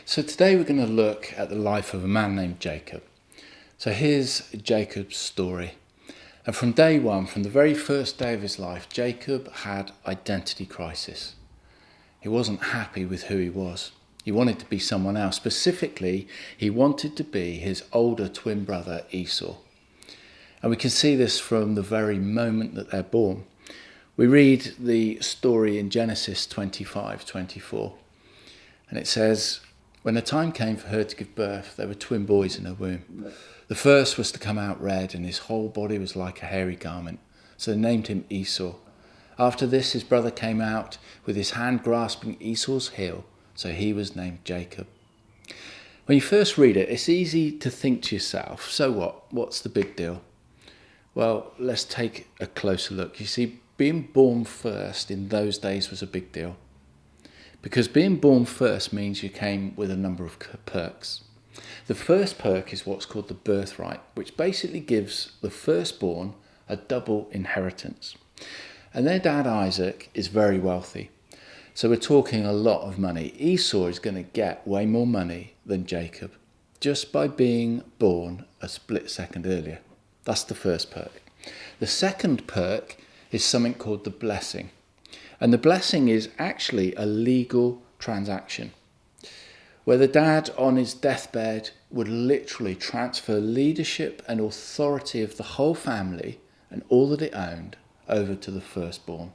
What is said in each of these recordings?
So today we're going to look at the life of a man named Jacob. So here's Jacob's story. And from day one, from the very first day of his life, Jacob had identity crisis. He wasn't happy with who he was. He wanted to be someone else. Specifically, he wanted to be his older twin brother Esau. And we can see this from the very moment that they're born. We read the story in Genesis 25:24. And it says, when the time came for her to give birth, there were twin boys in her womb. The first was to come out red, and his whole body was like a hairy garment. So they named him Esau. After this, his brother came out with his hand grasping Esau's heel, so he was named Jacob. When you first read it, it's easy to think to yourself, so what? What's the big deal? Well, let's take a closer look. You see, being born first in those days was a big deal. Because being born first means you came with a number of perks. The first perk is what's called the birthright, which basically gives the firstborn a double inheritance. And their dad Isaac is very wealthy. So we're talking a lot of money. Esau is going to get way more money than Jacob, just by being born a split second earlier. That's the first perk. The second perk is something called the blessing. And the blessing is actually a legal transaction where the dad on his deathbed would literally transfer leadership and authority of the whole family and all that it owned over to the firstborn.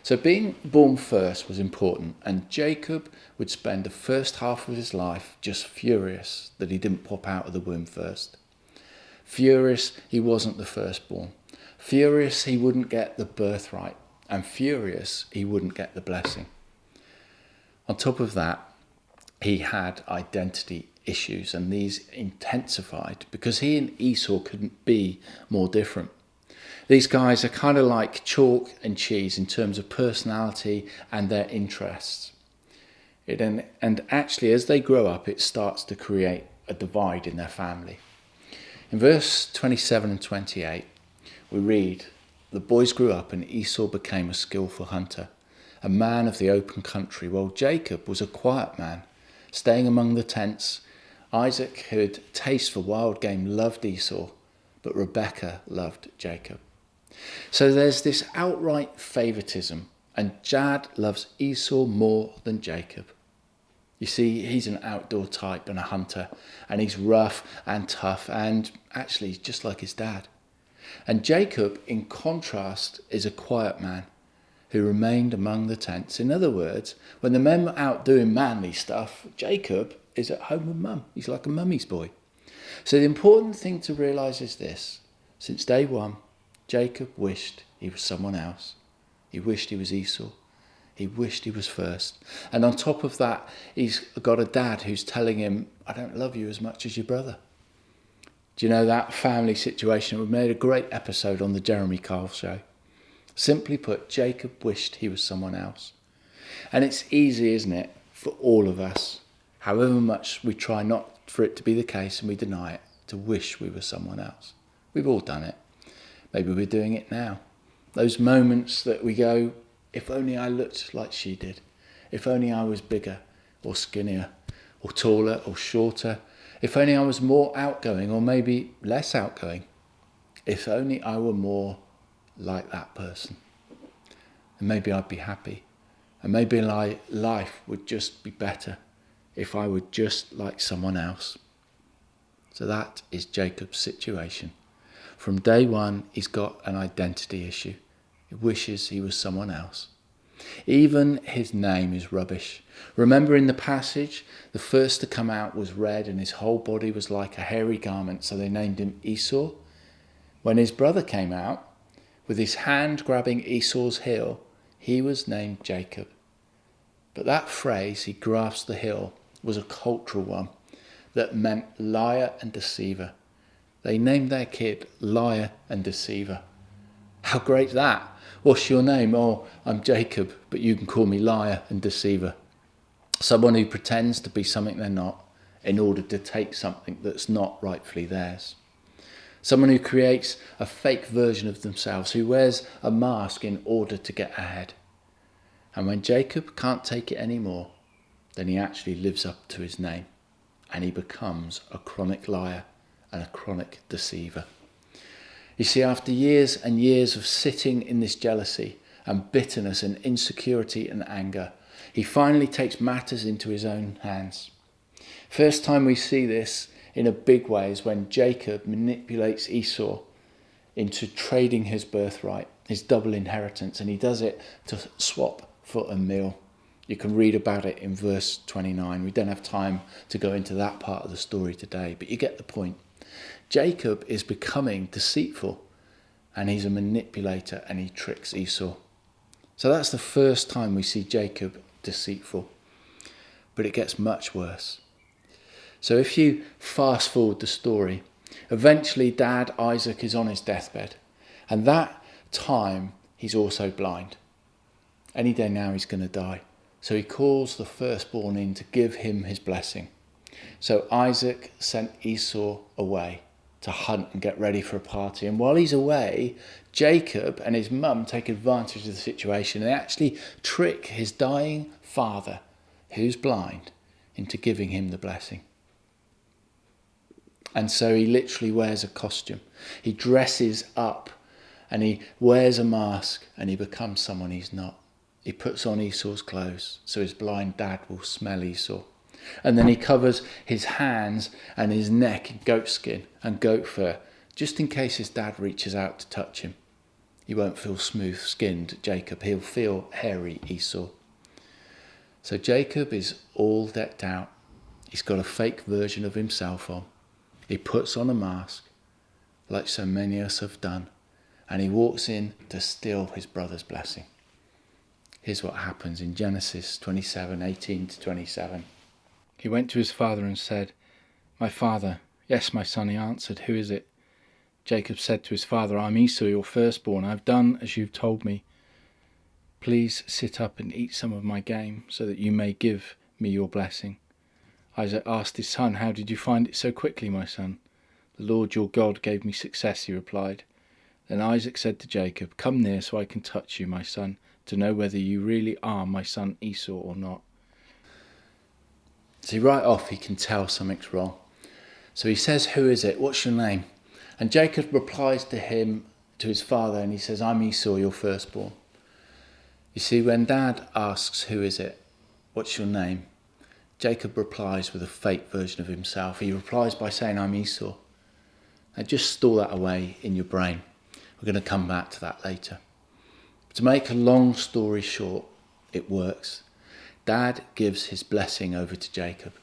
So being born first was important, and Jacob would spend the first half of his life just furious that he didn't pop out of the womb first. Furious he wasn't the firstborn. Furious he wouldn't get the birthright. And furious he wouldn't get the blessing. On top of that, he had identity issues, and these intensified because he and Esau couldn't be more different. These guys are kind of like chalk and cheese in terms of personality and their interests. And actually, as they grow up, it starts to create a divide in their family. In verse 27 and 28, we read, the boys grew up and Esau became a skillful hunter, a man of the open country, while Jacob was a quiet man, staying among the tents. Isaac, who had taste for wild game, loved Esau, but Rebekah loved Jacob. So there's this outright favoritism, and Jad loves Esau more than Jacob. You see, he's an outdoor type and a hunter, and he's rough and tough, and actually just like his dad. And Jacob, in contrast, is a quiet man who remained among the tents. In other words, when the men were out doing manly stuff, Jacob is at home with mum. He's like a mummy's boy. So the important thing to realise is this. Since day one, Jacob wished he was someone else. He wished he was Esau. He wished he was first. And on top of that, he's got a dad who's telling him, I don't love you as much as your brother. Do you know that family situation? We made a great episode on the Jeremy Kyle show. Simply put, Jacob wished he was someone else. And it's easy, isn't it, for all of us, however much we try not for it to be the case and we deny it, to wish we were someone else. We've all done it. Maybe we're doing it now. Those moments that we go, if only I looked like she did. If only I was bigger or skinnier or taller or shorter. If only I was more outgoing or maybe less outgoing. If only I were more like that person. And maybe I'd be happy. And maybe life would just be better if I were just like someone else. So that is Jacob's situation. From day one, he's got an identity issue. He wishes he was someone else. Even his name is rubbish. Remember in the passage, the first to come out was red and his whole body was like a hairy garment, so they named him Esau. When his brother came out, with his hand grabbing Esau's heel, he was named Jacob. But that phrase, he grasps the heel, was a cultural one that meant liar and deceiver. They named their kid Liar and Deceiver. How great's that? What's your name? Oh, I'm Jacob, but you can call me Liar and Deceiver. Someone who pretends to be something they're not in order to take something that's not rightfully theirs. Someone who creates a fake version of themselves, who wears a mask in order to get ahead. And when Jacob can't take it anymore, then he actually lives up to his name and he becomes a chronic liar and a chronic deceiver. You see, after years and years of sitting in this jealousy and bitterness and insecurity and anger, he finally takes matters into his own hands. First time we see this in a big way is when Jacob manipulates Esau into trading his birthright, his double inheritance, and he does it to swap for a meal. You can read about it in verse 29. We don't have time to go into that part of the story today, but you get the point. Jacob is becoming deceitful, and he's a manipulator, and he tricks Esau. So that's the first time we see Jacob deceitful. But it gets much worse. So if you fast forward the story, eventually Dad Isaac is on his deathbed, and that time he's also blind. Any day now he's going to die. So he calls the firstborn in to give him his blessing. So Isaac sent Esau away to hunt and get ready for a party. And while he's away, Jacob and his mum take advantage of the situation. They actually trick his dying father, who's blind, into giving him the blessing. And so he literally wears a costume. He dresses up and he wears a mask and he becomes someone he's not. He puts on Esau's clothes so his blind dad will smell Esau. And then he covers his hands and his neck in goat skin and goat fur, just in case his dad reaches out to touch him. He won't feel smooth-skinned Jacob, he'll feel hairy Esau. So Jacob is all decked out. He's got a fake version of himself on. He puts on a mask, like so many of us have done, and he walks in to steal his brother's blessing. Here's what happens in Genesis 27:18-27. He went to his father and said, "My father." "Yes, my son," he answered. "Who is it?" Jacob said to his father, "I'm Esau, your firstborn. I've done as you've told me. Please sit up and eat some of my game so that you may give me your blessing." Isaac asked his son, "How did you find it so quickly, my son?" "The Lord your God gave me success," he replied. Then Isaac said to Jacob, "Come near so I can touch you, my son, to know whether you really are my son Esau or not." See, right off he can tell something's wrong. So he says, "Who is it? What's your name?" And Jacob replies to his father, and he says, "I'm Esau, your firstborn." You see, when Dad asks, "Who is it? What's your name?" Jacob replies with a fake version of himself. He replies by saying, "I'm Esau." Now just store that away in your brain. We're going to come back to that later. To make a long story short, it works. Dad gives his blessing over to Jacob.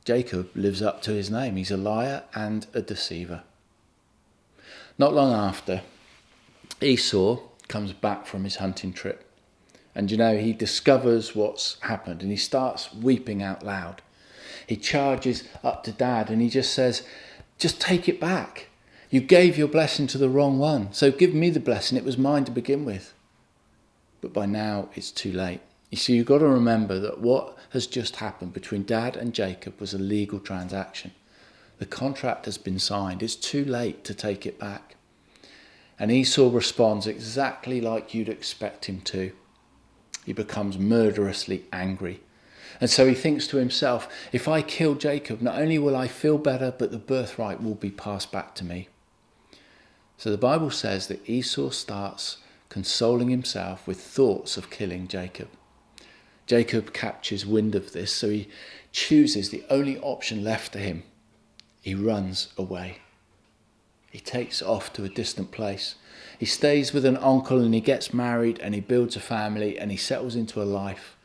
Jacob lives up to his name. He's a liar and a deceiver. Not long after, Esau comes back from his hunting trip. And he discovers what's happened and he starts weeping out loud. He charges up to Dad and he just says, "Just take it back. You gave your blessing to the wrong one. So give me the blessing. It was mine to begin with." But by now it's too late. You see, you've got to remember that what has just happened between Dad and Jacob was a legal transaction. The contract has been signed. It's too late to take it back. And Esau responds exactly like you'd expect him to. He becomes murderously angry. And so he thinks to himself, if I kill Jacob, not only will I feel better, but the birthright will be passed back to me. So the Bible says that Esau starts consoling himself with thoughts of killing Jacob. Jacob catches wind of this, so he chooses the only option left to him. He runs away. He takes off to a distant place. He stays with an uncle and he gets married and he builds a family and he settles into a life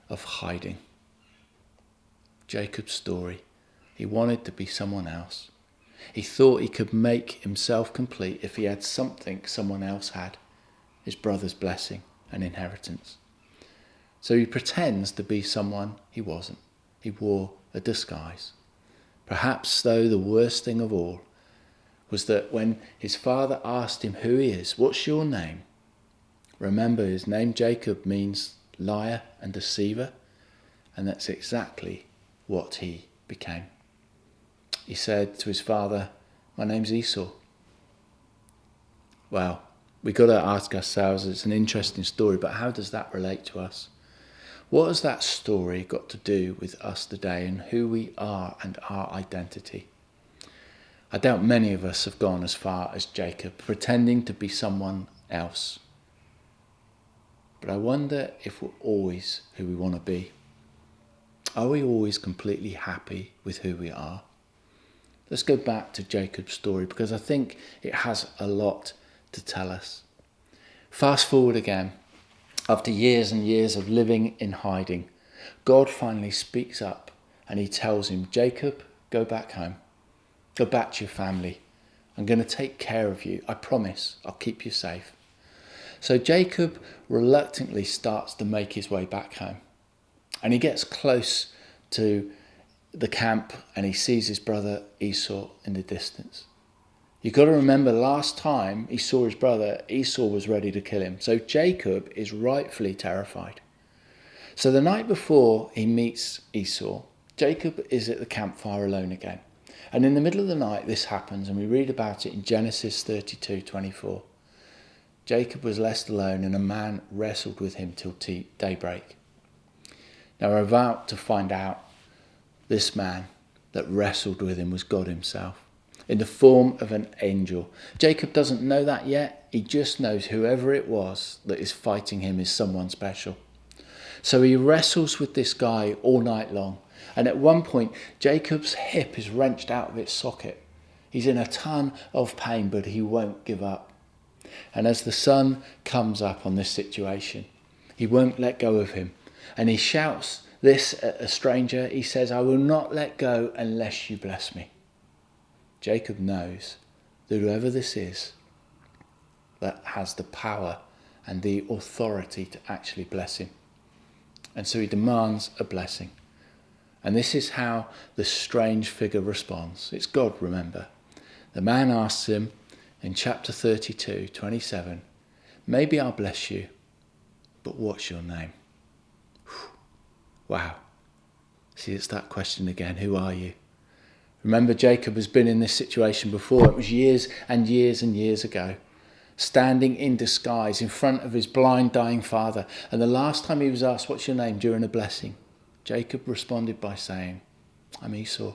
of hiding. Jacob's story. He wanted to be someone else. He thought he could make himself complete if he had something someone else had, his brother's blessing and inheritance. So he pretends to be someone he wasn't. He wore a disguise. Perhaps, though, the worst thing of all was that when his father asked him who he is, "What's your name?" Remember, his name Jacob means liar and deceiver, and that's exactly what he became. He said to his father, "My name's Esau." Well, we've got to ask ourselves, it's an interesting story, but how does that relate to us? What has that story got to do with us today and who we are and our identity? I doubt many of us have gone as far as Jacob, pretending to be someone else. But I wonder if we're always who we want to be. Are we always completely happy with who we are? Let's go back to Jacob's story because I think it has a lot to tell us. Fast forward again. After years and years of living in hiding, God finally speaks up and he tells him, Jacob, go back home. Go back to your family. I'm going to take care of you. I promise I'll keep you safe. So Jacob reluctantly starts to make his way back home. And he gets close to the camp and he sees his brother Esau in the distance. You've got to remember, last time he saw his brother, Esau was ready to kill him. So Jacob is rightfully terrified. So the night before he meets Esau, Jacob is at the campfire alone again. And in the middle of the night this happens, and we read about it in Genesis 32:24. Jacob was left alone and a man wrestled with him till daybreak. Now we're about to find out this man that wrestled with him was God himself, in the form of an angel. Jacob doesn't know that yet. He just knows whoever it was that is fighting him is someone special. So he wrestles with this guy all night long. And at one point, Jacob's hip is wrenched out of its socket. He's in a ton of pain, but he won't give up. And as the sun comes up on this situation, he won't let go of him. And he shouts this at a stranger. He says, I will not let go unless you bless me. Jacob knows that whoever this is that has the power and the authority to actually bless him. And so he demands a blessing. And this is how the strange figure responds. It's God, remember. The man asks him in chapter 32:27, maybe I'll bless you, but what's your name? Wow. See, it's that question again. Who are you? Remember, Jacob has been in this situation before. It was years and years and years ago, standing in disguise in front of his blind, dying father. And the last time he was asked, what's your name, during a blessing, Jacob responded by saying, I'm Esau.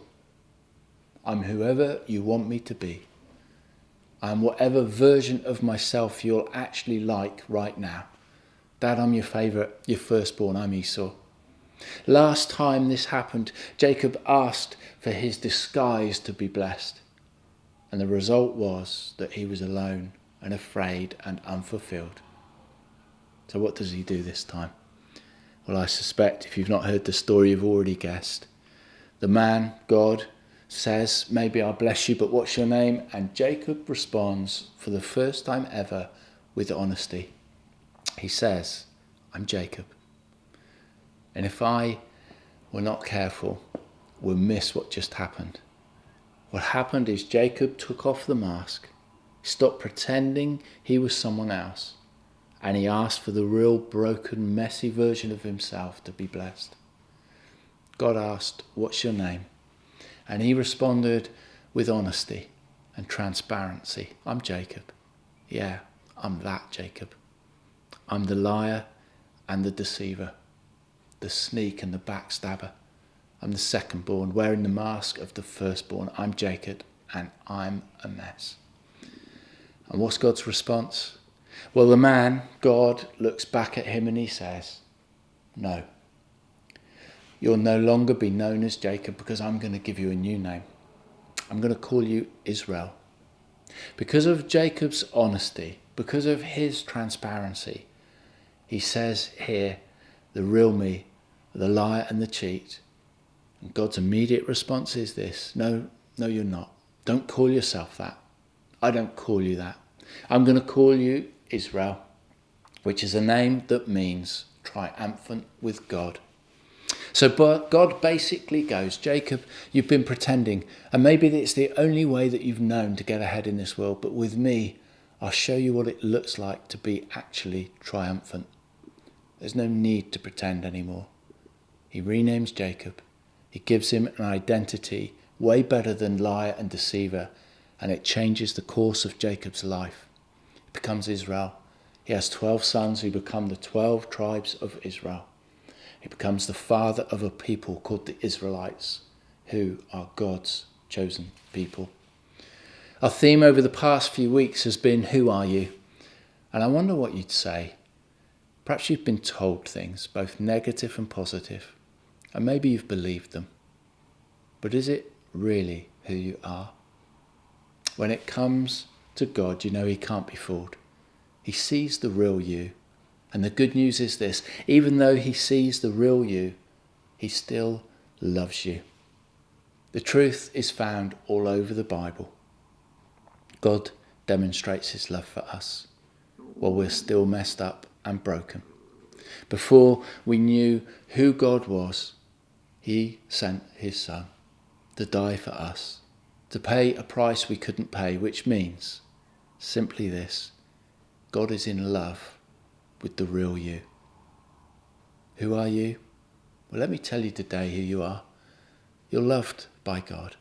I'm whoever you want me to be. I'm whatever version of myself you'll actually like right now. Dad, I'm your favourite, your firstborn, I'm Esau. Last time this happened, Jacob asked for his disguise to be blessed. And the result was that he was alone and afraid and unfulfilled. So what does he do this time? Well, I suspect if you've not heard the story, you've already guessed. The man, God, says, maybe I'll bless you, but what's your name? And Jacob responds for the first time ever with honesty. He says, I'm Jacob. And if I were not careful, we'll miss what just happened. What happened is Jacob took off the mask, stopped pretending he was someone else, and he asked for the real broken, messy version of himself to be blessed. God asked, what's your name? And he responded with honesty and transparency. I'm Jacob. Yeah, I'm that Jacob. I'm the liar and the deceiver, the sneak and the backstabber. I'm the secondborn, wearing the mask of the firstborn. I'm Jacob, and I'm a mess. And what's God's response? Well, the man, God, looks back at him and he says, no. You'll no longer be known as Jacob because I'm going to give you a new name. I'm going to call you Israel. Because of Jacob's honesty, because of his transparency, he says here, the real me, the liar and the cheat. And God's immediate response is this, no, you're not. Don't call yourself that. I don't call you that. I'm going to call you Israel, which is a name that means triumphant with God. So God basically goes, Jacob, you've been pretending, and maybe it's the only way that you've known to get ahead in this world, but with me, I'll show you what it looks like to be actually triumphant. There's no need to pretend anymore. He renames Jacob. He gives him an identity way better than liar and deceiver, and it changes the course of Jacob's life. He becomes Israel. He has 12 sons who become the 12 tribes of Israel. He becomes the father of a people called the Israelites, who are God's chosen people. Our theme over the past few weeks has been, who are you? And I wonder what you'd say. Perhaps you've been told things, both negative and positive, and maybe you've believed them. But is it really who you are? When it comes to God, you know he can't be fooled. He sees the real you. And the good news is this: even though he sees the real you, he still loves you. The truth is found all over the Bible. God demonstrates his love for us while we're still messed up and broken. Before we knew who God was, he sent his son to die for us, to pay a price we couldn't pay, which means simply this: God is in love with the real you. Who are you? Well, let me tell you today who you are. You're loved by God.